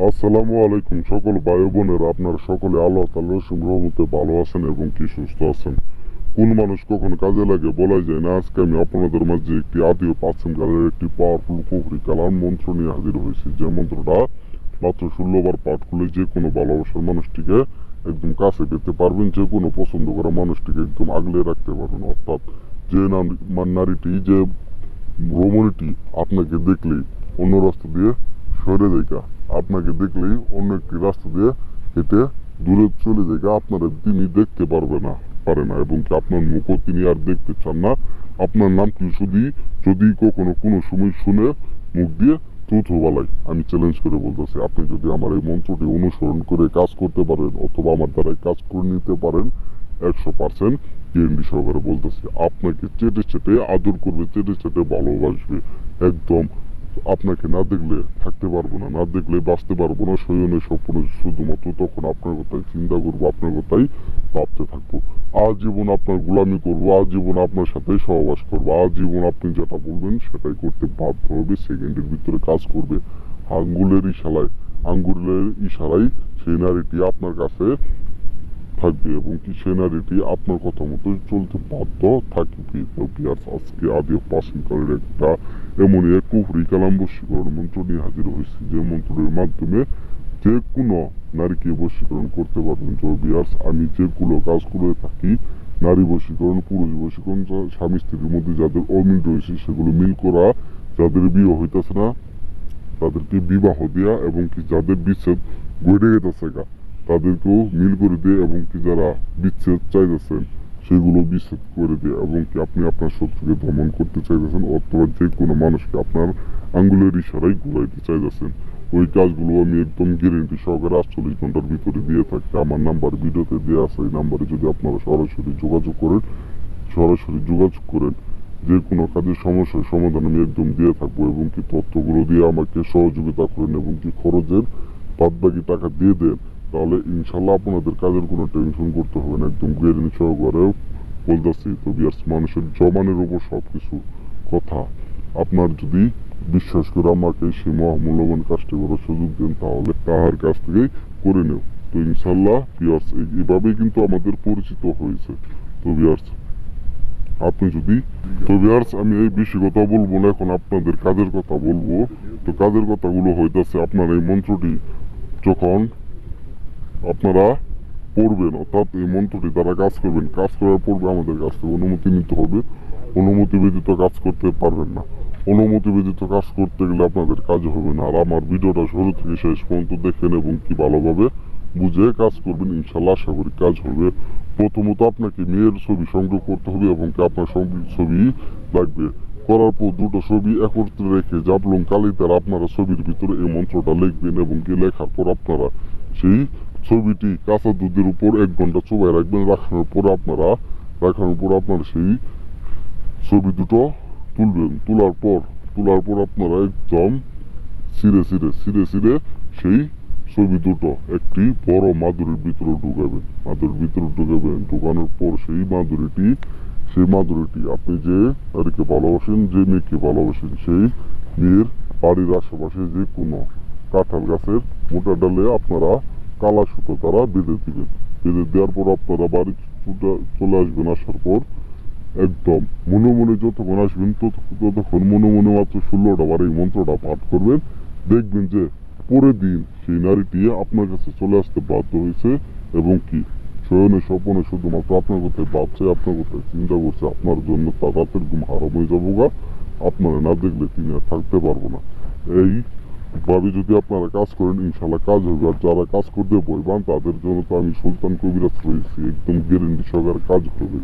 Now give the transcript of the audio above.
আসসালামু আলাইকুম সকল ভাই বোনেরা, আপনারা সকলে আল্লাহ তাআলার অসীম রহমতে ভালো আছেন এবং কি সুস্থ আছেন। কোন মানুষ কখন কাজে লাগে বলা যায় না। আজকে আমি আপনাদের মাঝে একটি আদিও প্রাচীন কালের একটি পাওয়ারফুল কুফরি কালাম মন্ত্র নিয়ে হাজির হয়েছি। যে মন্ত্রটা মাত্র 16 বার পাঠ করলে যে কোনো ভালোবাসার মানুষটিকে একদম কাছে পেতে পারবেন, যে কোনো পছন্দ করা মানুষটিকে একদম আগলে রাখতে পারবেন। অর্থাৎ যে নারীটি, যে রমণীটি আপনাকে দেখলেই অন্য রাস্তা দিয়ে সরে যায়, আপনাকে দেখলেই অন্য একটি রাস্তা দিয়ে হেঁটে দূরে চলে যায়, আপনারা তিনি দেখতে পারে না এবং কি আপনার মুখও তিনি আর দেখতে চান না। আপনার নামটি যদি কখনো কোনো সময় শুনে মুখ দিয়ে থুথু বালাই, আমি চ্যালেঞ্জ করে বলতেছি, আপনি যদি আমার এই মন্ত্রটি অনুসরণ করে কাজ করতে পারেন অথবা আমার দ্বারাই কাজ করে নিতে পারেন, 100% গ্যারান্টি সহকারে বলতেছি, আপনাকে চেটে চেটে আদর করবে, চেটে চেটে ভালোবাসবে। একদম আপনাকে না দেখলে থাকতে পারবো না, না দেখলে বাঁচতে পারবো না, শয়নে স্বপ্নে শুধুমাত্র তখন আপনার কথাই চিন্তা করবো, আপনার কথাই ভাবতে থাকবো। আজীবন আপনার গোলামি করবো, আজীবন আপনার সাথে সহবাস করবো, আজীবন আপনি যেটা বলবেন সেটাই করতে বাধ্য হবে, সেকেন্ডের ভিতরে কাজ করবে। আঙ্গুলের ইশারায় সেই নারীটি আপনার কাছে থাকবে এবং কি সে নারীটি আপনার কথা মতো চলতে বাধ্য থাকবে। আজকে আদিও প্রাচীন কালের একটা এমনই এক কুফরি কালাম বশীকরণ মন্ত্র নিয়ে হাজির হয়েছে, যে মন্ত্রের মাধ্যমে যে কোনো নারীকে বশীকরণ করতে পারবেন। আমি যেগুলো কাজ করে থাকি, নারী বশীকরণ, পুরুষ বশীকরণ, স্বামী স্ত্রীর মধ্যে যাদের অমিল রয়েছে সেগুলো মিল করা, যাদের বিয়ে হইতেছে না তাদেরকে বিবাহ দেয়া এবং কি যাদের বিচ্ছেদ ঘটে গেছে তাদেরকেও মিল করে দেয় এবং কি যারা বিচ্ছেদ চাইতেছেন সেগুলো বিচ্ছেদ করে দেয় এবং কি আপনি আপনার শত্রুকে দমন করতে চাইতেছেন অথবা যে কোনো মানুষকে আপনার আঙ্গুলের ইশারায় ঘুরাইতে চাইতেছেন, ওই কাজগুলো আমি একদম গ্যারেন্টি সহকারে 48 ঘন্টার ভিতরে দিয়ে থাকি। আমার নাম্বার ভিডিওতে দেওয়া আছে, এই নাম্বারে যদি আপনারা সরাসরি যোগাযোগ করেন যে কোনো কাজের সমস্যার সমাধান আমি একদম দিয়ে থাকবো এবং কি তথ্যগুলো দিয়ে আমাকে সহযোগিতা করেন এবং কি খরচের বাদবাকি টাকা দিয়ে দেন, তাহলে ইনশাল্লাহ আপনাদের কাজের কোনো টেনশন করতে হবে না, একদম গ্যারেন্টি সহকারে বলতেছি। তো বিয়ার্স, মানুষের জমানের উপর সবকিছু কথা। আপনার যদি বিশ্বাস করে আমাকে সেই মহামূল্যবান কাজটি করার সুযোগ দেন, তাহলে তাহার কাছ থেকেই করে নেও। তো ইনশাল্লাহ বিয়ার্স, এইভাবেই কিন্তু আমাদের পরিচিত হয়েছে। তো বিয়ার্স আমি এই বেশি কথা বলবো না, এখন আপনাদের কাজের কথা বলবো। তো কাজের কথাগুলো হইতেছে, আপনার এই মন্ত্রটি যখন আপনারা পড়বেন, অর্থাৎ এই মন্ত্রটি দ্বারা কাজ করবেন, কাজ করার পূর্বে আমাদের কাছ থেকে অনুমতি নিতে হবে। অনুমতি ব্যতীত কাজ করতে পারবেন না। অনুমতি ব্যতীত কাজ করতে গেলে আপনাদের কাজ হবে না। আর আমার ভিডিওটা শুরু থেকে শেষ পর্যন্ত দেখেন এবং কি ভালোভাবে বুঝে কাজ করবেন, ইনশাল্লাহ আশা করি কাজ হবে। প্রথমত আপনাকে মেয়ের ছবি সংগ্রহ করতে হবে এবং কি আপনার ছবি লাগবে। করার পর দুটো ছবি একত্রে রেখে জাবলং কালিতে আপনারা ছবির ভিতরে এই মন্ত্রটা লিখবেন এবং কি লেখার পর আপনারা সেই ছবিটি কাঁচা দুধের উপর 1 ঘন্টা চুবাই রাখবেন। রাখানোর পর আপনারা সেই ছবি দুটো তুলবেন। তোলার পর আপনারা একদম ছিঁড়ে সেই ছবি দুটো একটি বড় মাদুরির ভিতরে ঢুকাবেন। ঢুকানোর পর সেই মাদুরিটি আপনি যে তাদেরকে ভালোবাসেন, যে মেয়েকে ভালোবাসেন, সেই মেয়ের বাড়ির আশেপাশে যে কোনো কাঁঠাল গাছের মোটা ডালে আপনারা কালা সুতো দ্বারা বেঁধে দিবেন। বেঁধে দেওয়ার পর আপনারা বাড়ি চলে আসবেন। আসার পর একদম মনে মনে যতক্ষণ আসবেন ততক্ষণ মনে মনে মাত্র 16টা বার এই মন্ত্রটা পাঠ করবেন। দেখবেন যে পরের দিন সেই নারীটি আপনার কাছে চলে আসতে বাধ্য হয়েছে এবং কি শয়নে স্বপ্নে শুধুমাত্র আপনার কথায় ভাবছে, আপনার কথায় চিন্তা করছে, আপনার জন্য তার রাতের ঘুম হারাম হয়ে যাবো গা। আপনারা না দেখলে তিনি আর থাকতে পারবো না। এইভাবে যদি আপনারা কাজ করেন, ইনশাল্লাহ কাজ হবে। আর যারা কাজ করতে বলবেন তাদের জন্য তো আমি সুলতান কবিরাজ রয়েছি, একদম গ্যারেন্টি সহকারে কাজ হবে।